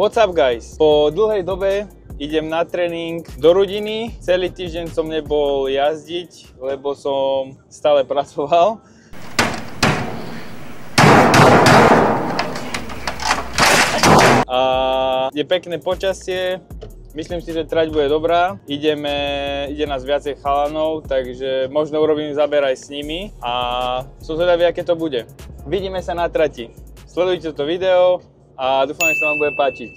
What's up guys? Po dlhej dobe idem na tréning do rodiny. Celý týždeň som nebol jazdiť, lebo som stále pracoval. A je pekné počasie. Myslím si, že trať bude dobrá. Ide nás viacej chalanov, takže možno urobím záber aj s nimi a som zvedavý, aké to bude. Vidíme sa na trati. Sledujte toto video a dúfam, že sa vám bude páčiť.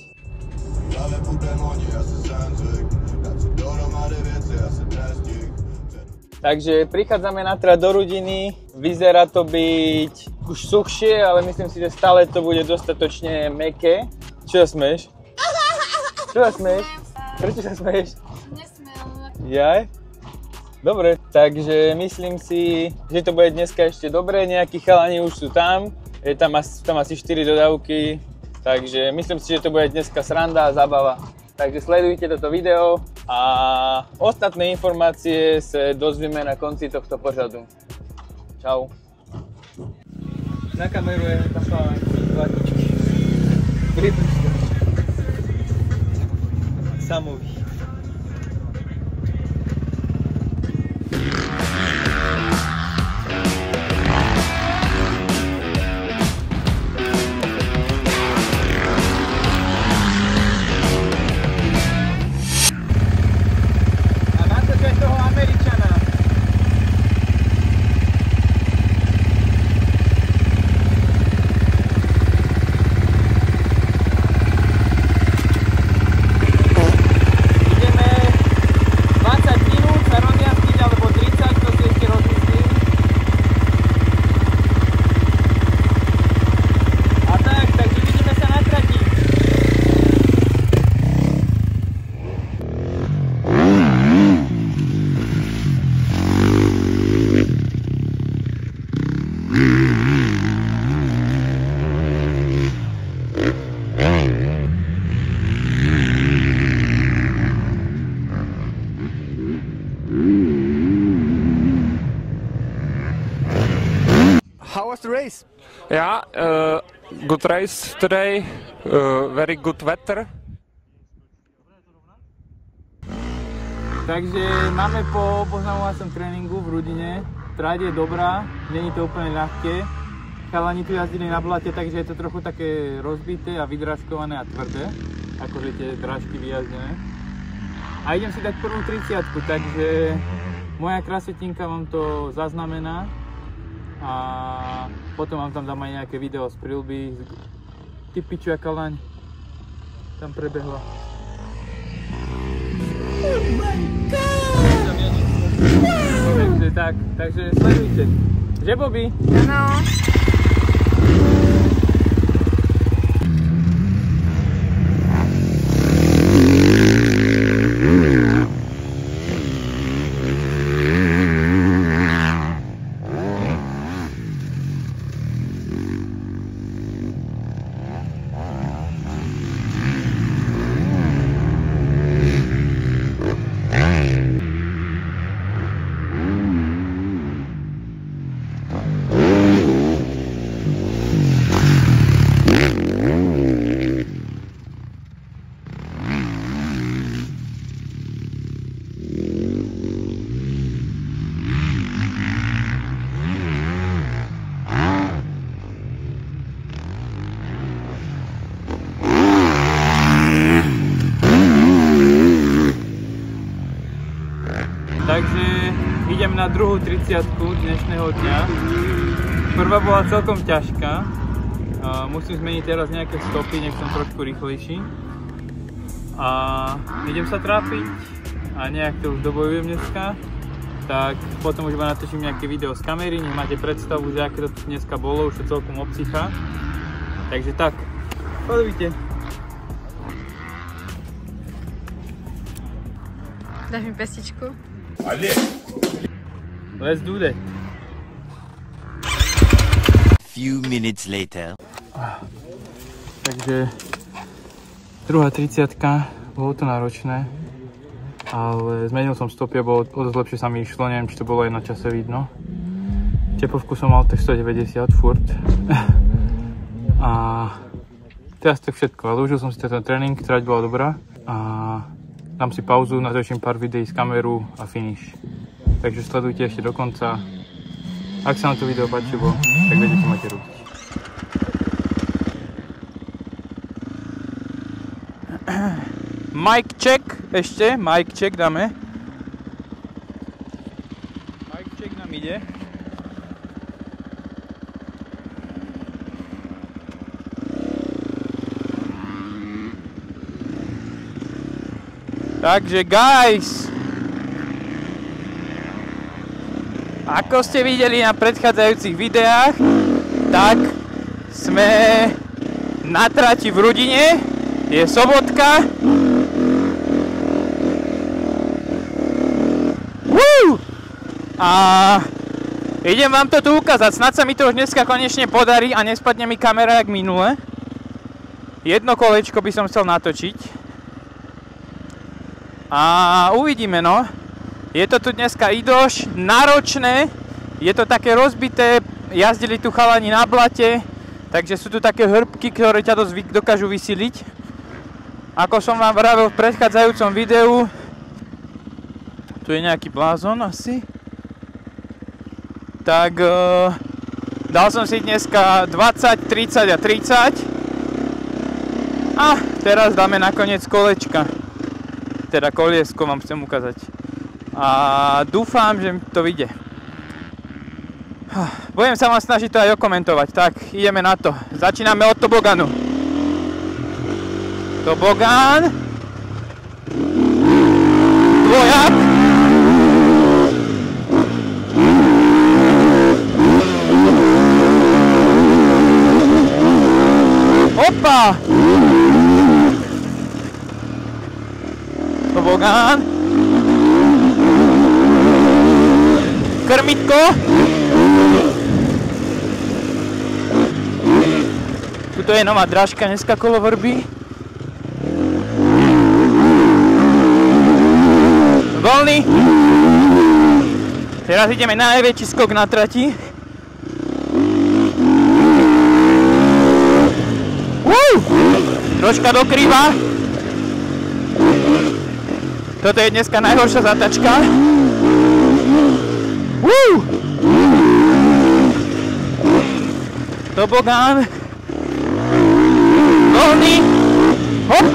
Takže prichádzame na trať do rodiny. Vyzerá to byť už suchšie, ale myslím si, že stále to bude dostatočne mäkké. Čo sa smeješ? Čo sa smeješ? Prečo sa smeješ? Nesmel. Jaj? Dobre, takže myslím si, že to bude dneska ešte dobre. Nejakí chalani už sú tam. Je tam asi 4 dodávky. Takže myslím si, že to bude dneska sranda a zábava. Takže sledujte toto video a ostatné informácie sa dozvieme na konci tohto pořadu. Čau. Na kameru je nasávaný platičky. Prípušťa. Samový. How was the race? Yeah, good race today, very good weather. Takže máme po poznamovacom tréningu v Rudine. Trať je dobrá, není to úplne ľahké. Chalani tu jazdili na blate, takže je to trochu také rozbité a vydrážkované a tvrdé. Akože tie drážky vyjazdené. A idem si dať prvú 30-ku, takže moja krasetinka vám to zaznamená. A potom vám tam dám aj nejaké video z prilby. Ty piču, aká laň tam prebehla. Oh my god! Takže sledujte. Že, Bobby? Áno. Takže idem na druhú 30-ku dnešného dňa. Prvá bola celkom ťažká. Musím zmeniť teraz nejaké stopy, nech som trošku rýchlejší. A idem sa trápiť a nejak to už dobojujem dneska. Tak potom už iba natočím nejaké video z kamery, nech máte predstavu, že aké to dneska bolo, už to celkom obsychá. Takže tak, sledujte. Dáš mi pestičku? Let's do that. Few minutes later. Takže druhá 30-ka, bolo to náročné, ale zmenil som stopy a bolo dosť lepšie sa mi išlo, neviem, či to bolo aj na čase vidno. Tepovku som mal tak 190 furt. A Teraz to všetko, ale užil som si ten tréning, trať bola dobrá a dám si pauzu, natočím pár videí z kameru a finish. Takže sledujte ešte do konca. Ak sa vám to video páčilo, tak viete, čo máte robiť. Mic check, ešte, mic check dáme. Mic check nám ide. Takže guys, ako ste videli na predchádzajúcich videách, tak sme na trati v Rudine, je sobotka. A idem vám to tu ukázať, snad sa mi to už dneska konečne podarí a nespadne mi kamera jak minule. Jedno kolečko by som chcel natočiť. A uvidíme, no. Je to tu dneska idoš, náročné, je to také rozbité, jazdili tu chalani na blate, takže sú tu také hrbky, ktoré ťa dosť dokážu vysiliť. Ako som vám vravel v predchádzajúcom videu, tu je nejaký blázon asi, tak dal som si dneska 20, 30 a 30 a teraz dáme nakoniec kolečka. Teda koliesko vám chcem ukázať. A dúfam, že to vyjde. Budem sa vám snažiť to aj okomentovať. Tak, ideme na to. Začíname od toboganu. Tobogán. Dvojak. Opa! Tobogán. Krmitko. Tuto je nová drážka dneska kolo vrby. Voľný. Teraz ideme na najväčší skok na trati. Troška dokrýva. Toto je dneska najhoršia zatačka. Tobogán. Voľný. Hop.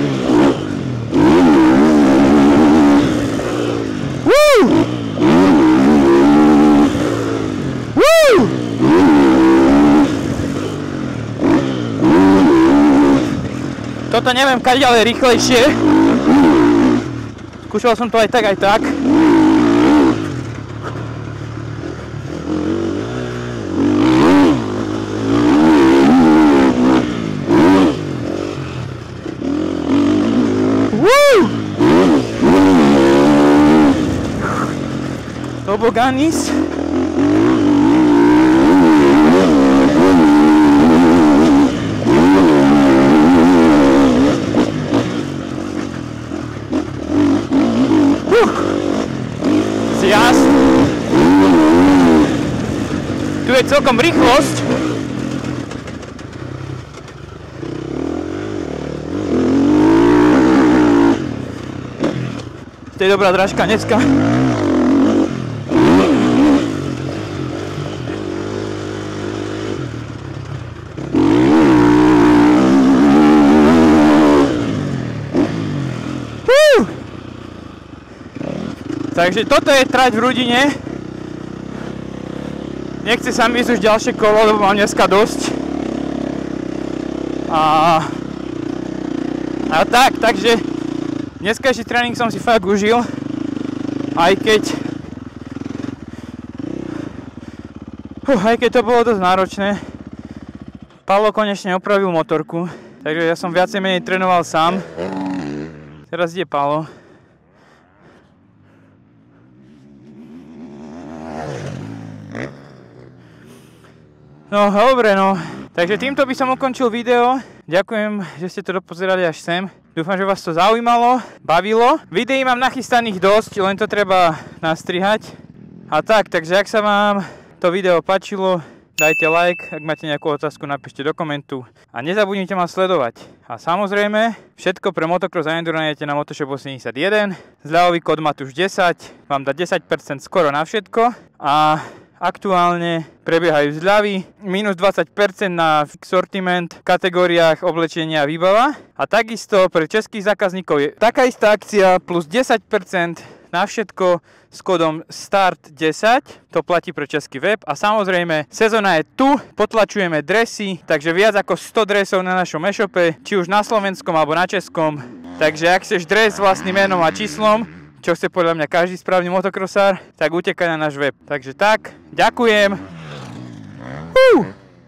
Toto neviem kade, ale rýchlejšie. Skúšal som to aj tak, aj tak. Toboganis. Zjazd. Tu je celkom rýchlosť. To je dobrá drážka dneska. Takže toto je trať v Rudine. Nechce sa mi ísť už ďalšie kolo, lebo mám dneska dosť. A tak, takže dneskajší tréning som si fakt užil. Aj keď to bolo dosť náročné. Paolo konečne opravil motorku, takže ja som viacej menej trénoval sám. Teraz ide Paolo. No dobre, no. Takže týmto by som ukončil video. Ďakujem, že ste to dopozerali až sem. Dúfam, že vás to zaujímalo, bavilo. Videí mám nachystaných dosť, len to treba nastrihať. A tak, takže ak sa vám to video páčilo, dajte like, ak máte nejakú otázku, napíšte do komentu a nezabudnite ma sledovať. A samozrejme, všetko pre motocross a enduro nájdete na Motoshop 81. Zľavový kód MATUŠ10 vám dá 10% skoro na všetko a aktuálne prebiehajú zľavy, minus 20% na sortiment v kategóriách oblečenia a výbava. A takisto pre českých zákazníkov je taká istá akcia plus 10% na všetko s kódom START10, to platí pre český web. A samozrejme, sezóna je tu, potlačujeme dresy, takže viac ako 100 dresov na našom e-shope, či už na slovenskom alebo na českom. Takže ak chceš dres s vlastným menom a číslom, čo chce podľa mňa každý správny motokrosár, tak utekaj na náš web. Takže tak, ďakujem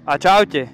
a čaute.